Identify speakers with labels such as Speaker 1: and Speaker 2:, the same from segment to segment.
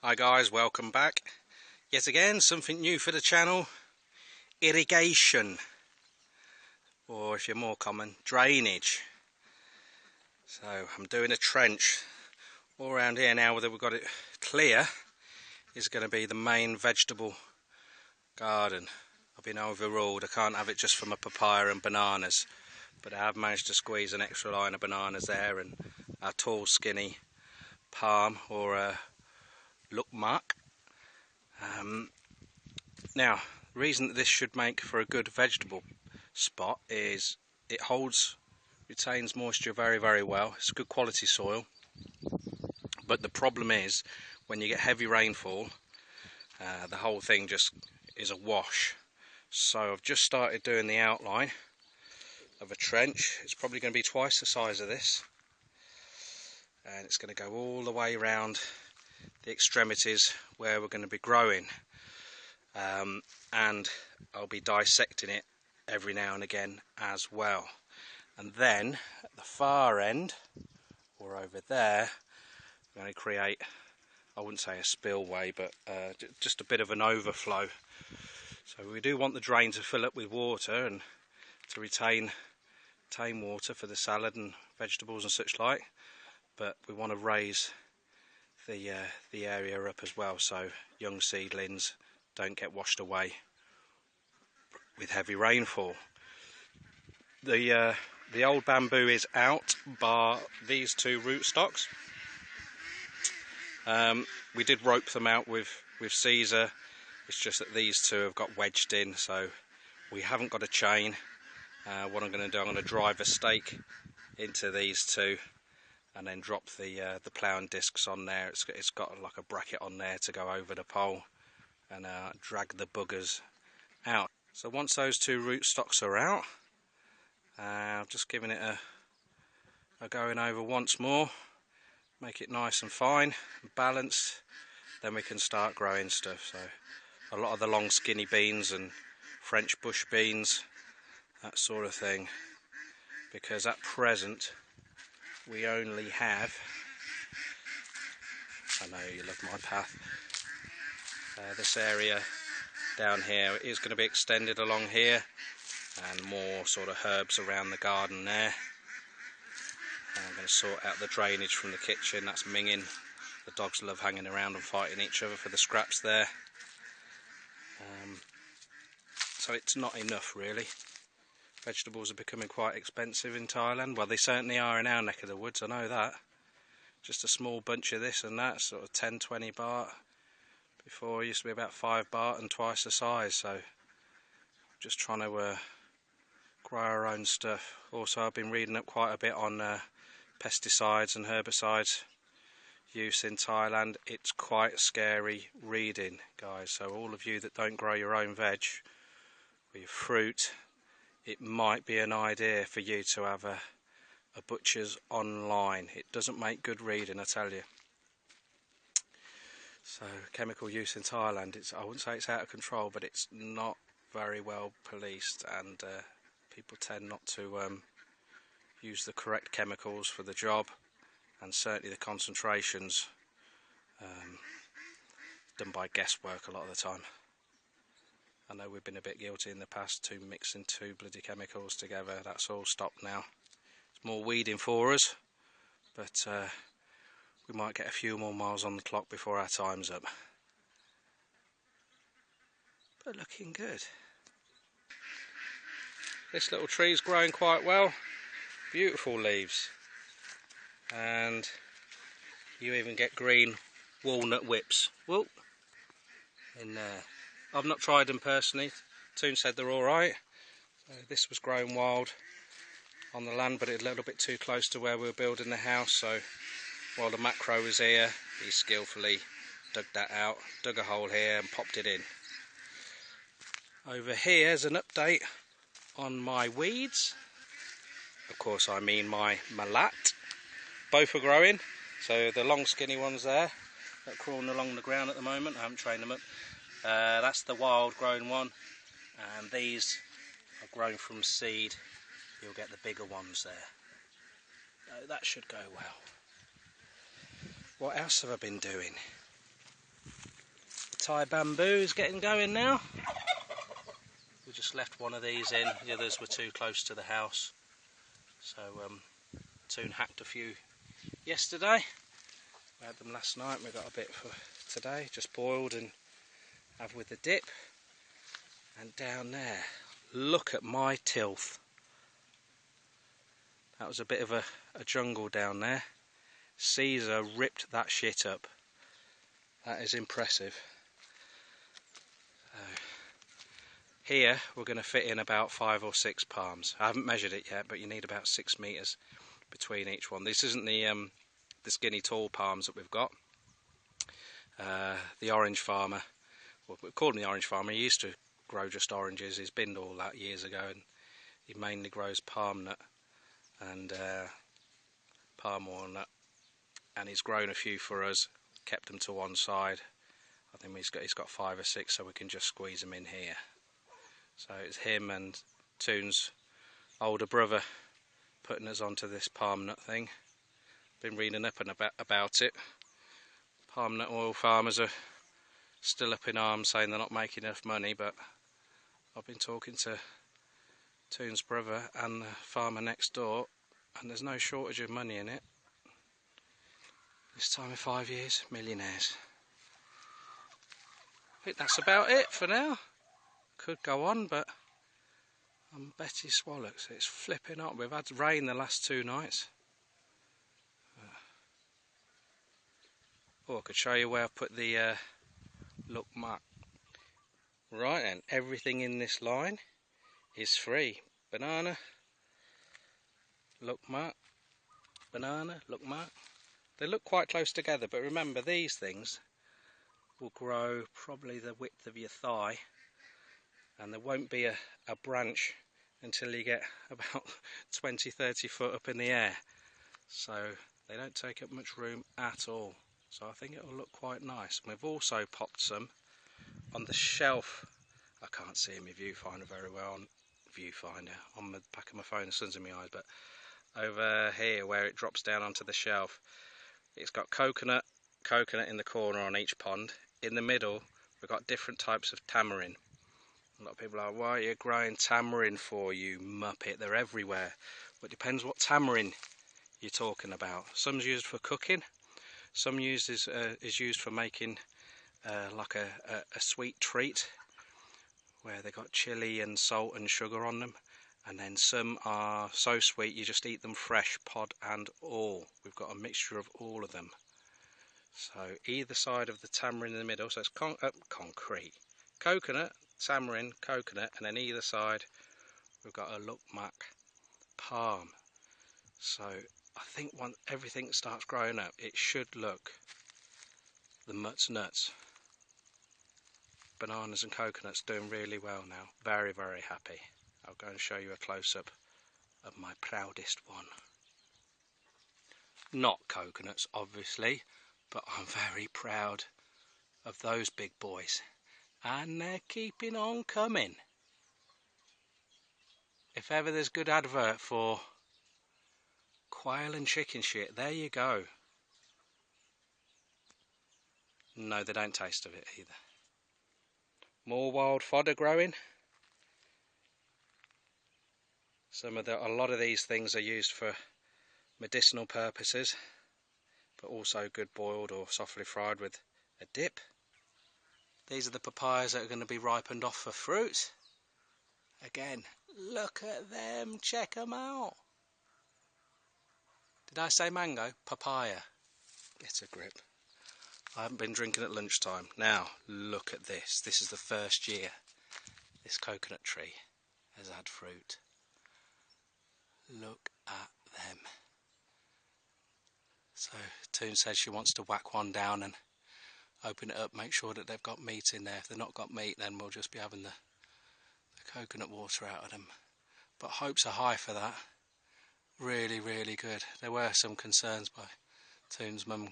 Speaker 1: Hi guys, welcome back. Yet again, something new for the channel. Irrigation. Or if you're more common, drainage. So I'm doing a trench all around here now that we've got it clear. Is going to be the main vegetable garden. I've been overruled, I can't have it just for my papaya and bananas. But I have managed to squeeze an extra line of bananas there and a tall skinny palm or a lookmark. Now, the reason that this should make for a good vegetable spot is it retains moisture very, very well. It's good quality soil. But the problem is, when you get heavy rainfall, the whole thing just is a wash. So I've just started doing the outline of a trench. It's probably going to be twice the size of this. And it's going to go all the way around the extremities where we're going to be growing. And I'll be dissecting it every now and again as well. And then at the far end, or over there, I'm going to create, I wouldn't say a spillway, but just a bit of an overflow. So we do want the drain to fill up with water and to retain water for the salad and vegetables and such like, but we want to raise the area up as well, so young seedlings don't get washed away with heavy rainfall. The old bamboo is out, bar these two rootstocks. We did rope them out with Caesar. It's just that these two have got wedged in, so we haven't got a chain. What I'm going to do, I'm going to drive a stake into these two and then drop the ploughing discs on there. It's got like a bracket on there to go over the pole and drag the buggers out. So once those two rootstocks are out, I'm just giving it a going over once more, make it nice and fine and balanced, then we can start growing stuff. So a lot of the long skinny beans and French bush beans, that sort of thing, because at present we only have, I know you love my path, this area down here is going to be extended along here, and more sort of herbs around the garden there. And I'm going to sort out the drainage from the kitchen. That's minging. The dogs love hanging around and fighting each other for the scraps there. So it's not enough really. Vegetables are becoming quite expensive in Thailand. Well, they certainly are in our neck of the woods, I know that. Just a small bunch of this and that, sort of 10-20 baht. Before it used to be about 5 baht and twice the size. So just trying to grow our own stuff. Also, I've been reading up quite a bit on pesticides and herbicides use in Thailand. It's quite scary reading, guys. So all of you that don't grow your own veg or your fruit, it might be an idea for you to have a butcher's online. It doesn't make good reading, I tell you. So chemical use in Thailand, I wouldn't say it's out of control, but it's not very well policed, and people tend not to use the correct chemicals for the job, and certainly the concentrations done by guesswork a lot of the time. I know we've been a bit guilty in the past to mixing two bloody chemicals together. That's all stopped now. It's more weeding for us, but we might get a few more miles on the clock before our time's up. But looking good. This little tree's growing quite well. Beautiful leaves. And you even get green walnut whips. Whoa! In there. I've not tried them personally. Toon said they're alright. This was growing wild on the land, but it's a little bit too close to where we were building the house, so while the macro was here, he skillfully dug that out, dug a hole here and popped it in. Over here is an update on my weeds. Of course I mean my malat. Both are growing. So the long skinny ones there, that are crawling along the ground at the moment, I haven't trained them up. That's the wild growing one, and these are grown from seed. You'll get the bigger ones there. That should go well. What else have I been doing? Thai bamboo is getting going now. We just left one of these in, the others were too close to the house. So Toon hacked a few yesterday. We had them last night and we got a bit for today, just boiled and have with the dip. And down there, look at my tilth. That was a bit of a jungle down there. Caesar ripped that shit up. That is impressive. Here we're going to fit in about 5 or 6 palms. I haven't measured it yet, but you need about 6 metres between each one. This isn't the skinny tall palms that we've got. The orange farmer, well, we called him the orange farmer, he used to grow just oranges. He's binned all that years ago, and he mainly grows palm nut and palm walnut, and he's grown a few for us, kept them to one side. I think he's got 5 or 6, so we can just squeeze them in here. So it's him and Toon's older brother putting us onto this palm nut thing. Been reading up and about it. Palm nut oil farmers are still up in arms saying they're not making enough money, but I've been talking to Toon's brother and the farmer next door, and there's no shortage of money in it. This time in 5 years, millionaires. I think that's about it for now. Could go on, but I'm Betty Swallocks. It's flipping up. We've had rain the last 2 nights. Oh, I could show you where I've put the look mark. Right then, everything in this line is free. Banana, look mark, banana, look mark. They look quite close together, but remember these things will grow probably the width of your thigh, and there won't be a branch until you get about 20-30 foot up in the air. So they don't take up much room at all. So I think it will look quite nice. We've also popped some on the shelf. I can't see in my viewfinder very well on the back of my phone, the sun's in my eyes, but over here where it drops down onto the shelf, it's got coconut in the corner on each pond. In the middle we've got different types of tamarind. A lot of people are like, why are you growing tamarind for, you muppet? They're everywhere. But it depends what tamarind you're talking about. Some's used for cooking, some is used for making like a sweet treat, where they got chili and salt and sugar on them, and then some are so sweet you just eat them fresh, pod and all. We've got a mixture of all of them. So either side of the tamarind in the middle, so it's concrete, coconut, tamarind, coconut, and then either side we've got a lukmak palm. So I think once everything starts growing up, it should look the mutt's nuts. Bananas and coconuts doing really well now. Very, very happy. I'll go and show you a close-up of my proudest one. Not coconuts, obviously, but I'm very proud of those big boys. And they're keeping on coming. If ever there's good advert for quail and chicken shit, there you go. No, they don't taste of it either. More wild fodder growing. A lot of these things are used for medicinal purposes, but also good boiled or softly fried with a dip. These are the papayas that are going to be ripened off for fruit. Again, look at them, check them out. Did I say mango? Papaya. Get a grip. I haven't been drinking at lunchtime. Now, look at this. This is the first year this coconut tree has had fruit. Look at them. So, Toon says she wants to whack one down and open it up, make sure that they've got meat in there. If they've not got meat, then we'll just be having the coconut water out of them. But hopes are high for that. Really, really good. There were some concerns by Toon's mum.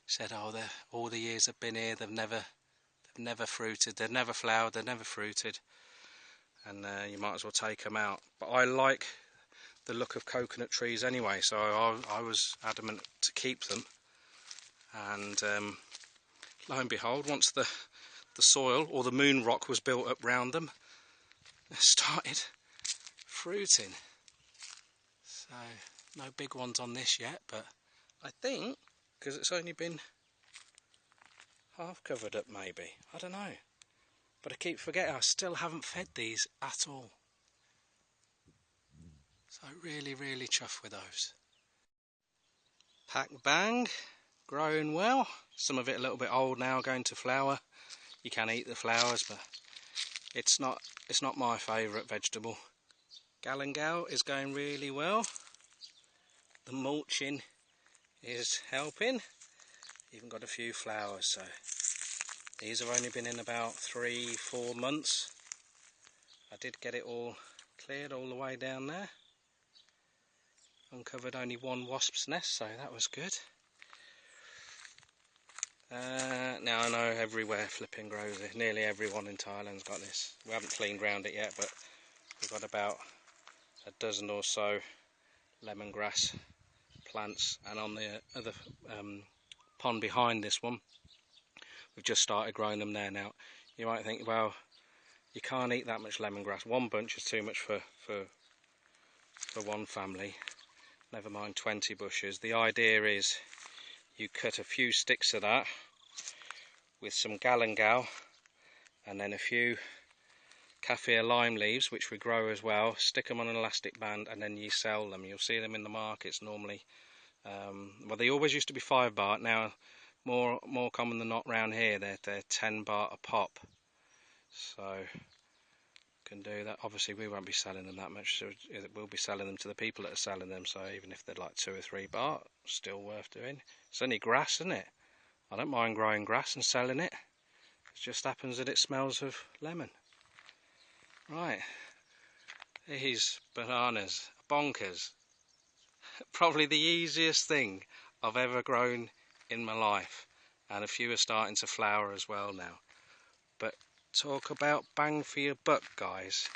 Speaker 1: Said, oh, all the years I've been here, they've never fruited, they've never flowered, they've never fruited, and you might as well take them out. But I like the look of coconut trees anyway, so I was adamant to keep them. And lo and behold, once the the soil or the moon rock was built up round them, started fruiting. So no big ones on this yet, but I think because it's only been half covered up, maybe, I don't know, but I keep forgetting I still haven't fed these at all, so really chuffed with those. Pack bang, growing well. Some of it a little bit old now, going to flower. You can eat the flowers, but it's not my favourite vegetable. Galangal is going really well. The mulching is helping. Even got a few flowers, so these have only been in about 3-4 months. I did get it all cleared all the way down there. Uncovered only one wasp's nest, so that was good. Now I know everywhere flipping grows it. Nearly everyone in Thailand's got this. We haven't cleaned round it yet, but we've got about a dozen or so lemongrass plants, and on the other pond behind this one, we've just started growing them there. Now you might think, well, you can't eat that much lemongrass. One bunch is too much for one family, never mind 20 bushes. The idea is you cut a few sticks of that with some galangal and then a few kaffir lime leaves, which we grow as well, stick them on an elastic band, and then you sell them. You'll see them in the markets normally. Well, they always used to be 5 baht, now more common than not round here. They're 10 baht a pop, so can do that. Obviously we won't be selling them that much, so we'll be selling them to the people that are selling them, so even if they're like 2 or 3 baht, still worth doing. It's only grass, isn't it? I don't mind growing grass and selling it. It just happens that it smells of lemon. Right, these bananas, bonkers. Probably the easiest thing I've ever grown in my life, and a few are starting to flower as well now. But talk about bang for your buck, guys.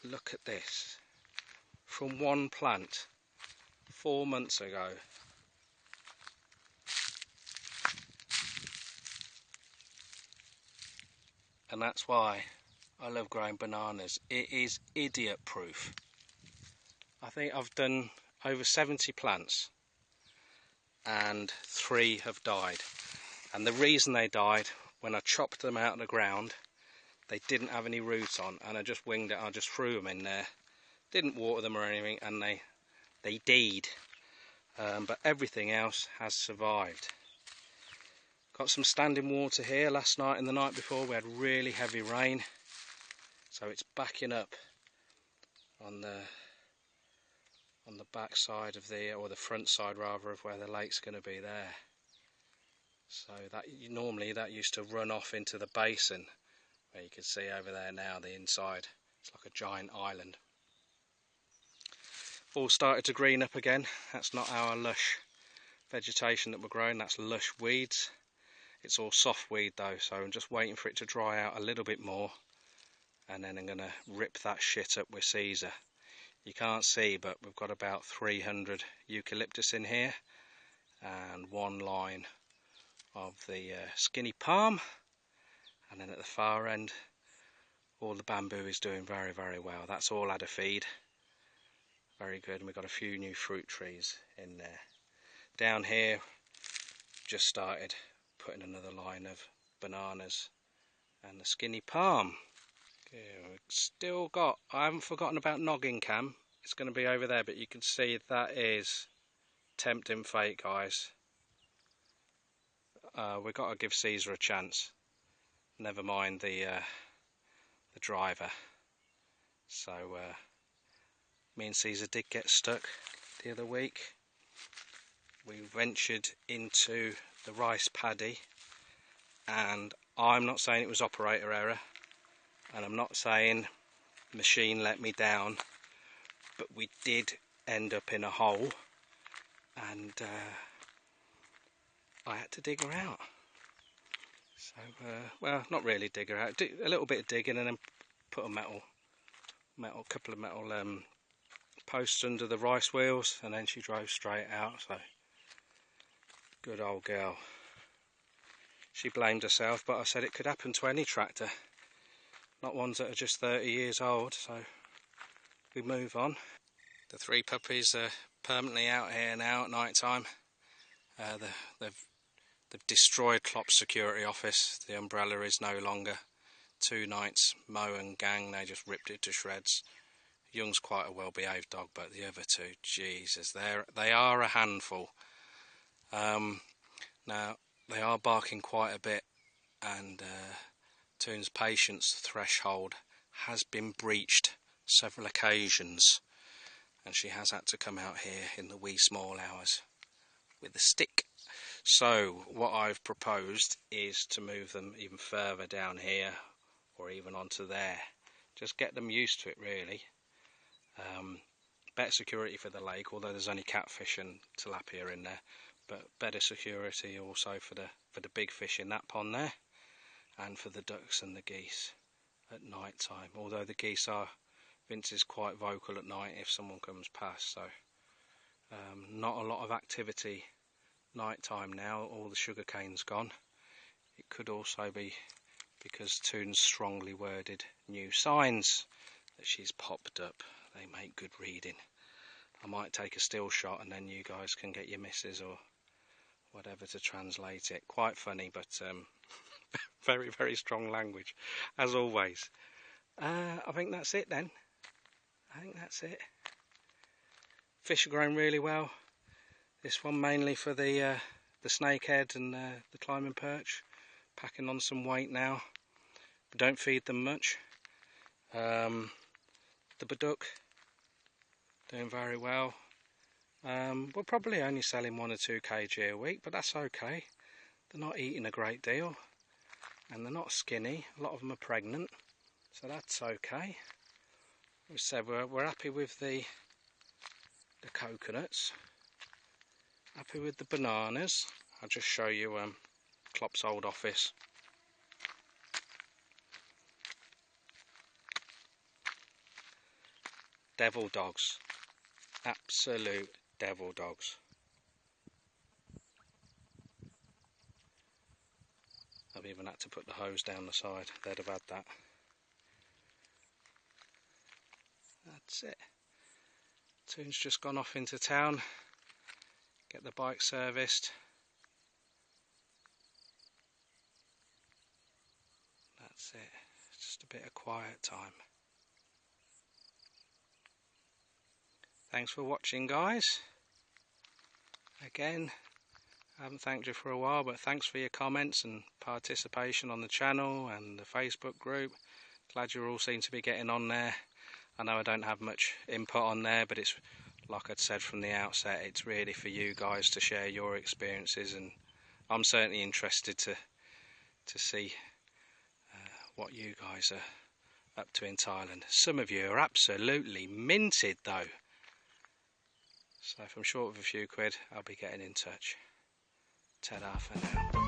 Speaker 1: Look at this. From one plant 4 months ago. And that's why I love growing bananas. It is idiot proof. I think I've done over 70 plants and 3 have died. And the reason they died, when I chopped them out of the ground, they didn't have any roots on, and I just winged it. I just threw them in there, didn't water them or anything, and they died. But everything else has survived. Got some standing water here. Last night and the night before we had really heavy rain, so it's backing up on the back side of or the front side rather, of where the lake's going to be there. So that normally that used to run off into the basin, where you can see over there now the inside. It's like a giant island. All started to green up again. That's not our lush vegetation that we're growing, that's lush weeds. It's all soft weed though, so I'm just waiting for it to dry out a little bit more, and then I'm going to rip that shit up with Caesar. You can't see, but we've got about 300 eucalyptus in here, and 1 line of the skinny palm, and then at the far end all the bamboo is doing very well. That's all had a feed, very good, and we've got a few new fruit trees in there. Down here just started putting another line of bananas and the skinny palm. Okay, we've still got, I haven't forgotten about noggin cam. It's going to be over there, but you can see that is tempting fate, guys. We've got to give Caesar a chance. Never mind the driver. So me and Caesar did get stuck the other week. We ventured into the rice paddy, and I'm not saying it was operator error, and I'm not saying the machine let me down, but we did end up in a hole, and I had to dig her out. So well, not really dig her out, a little bit of digging, and then put a couple of metal posts under the rice wheels, and then she drove straight out. So good old girl. she blamed herself, but I said it could happen to any tractor, not ones that are just 30 years old, so we move on. The 3 puppies are permanently out here now at night time. They've destroyed Klopp's security office. The umbrella is no longer. 2 nights, Mo and gang, they just ripped it to shreds. Young's quite a well-behaved dog, but the other 2, Jesus, they are a handful. Now, they are barking quite a bit, and Toon's patience threshold has been breached several occasions, and she has had to come out here in the wee small hours with a stick. So what I've proposed is to move them even further down here, or even onto there. Just get them used to it, really. Better security for the lake, although there's only catfish and tilapia in there, but better security also for the big fish in that pond there, and for the ducks and the geese at night time. Although the geese are, Vince is quite vocal at night if someone comes past, so not a lot of activity night time now. All the sugar cane's gone. It could also be because Toon's strongly worded new signs that she's popped up. They make good reading. I might take a still shot and then you guys can get your missus or whatever to translate it. Quite funny, but very, very strong language, as always. I think that's it then. I think that's it. Fish are growing really well. This one mainly for the snakehead and the climbing perch. Packing on some weight now. But don't feed them much. The Baduk doing very well. We're probably only selling 1 or 2 kg a week, but that's okay. They're not eating a great deal, and they're not skinny. A lot of them are pregnant, so that's okay. We said we're happy with the coconuts, happy with the bananas. I'll just show you Klopp's old office. Devil dogs, absolute devil dogs. I've even had to put the hose down the side, they'd have had that. That's it. Toon's just gone off into town, get the bike serviced. That's it, just a bit of quiet time. Thanks for watching, guys. Again, I haven't thanked you for a while, but thanks for your comments and participation on the channel and the Facebook group. Glad you all seem to be getting on there. I know I don't have much input on there, but it's like I'd said from the outset, it's really for you guys to share your experiences, and I'm certainly interested to see what you guys are up to in Thailand. Some of you are absolutely minted though. So if I'm short of a few quid, I'll be getting in touch. Ta-da for now.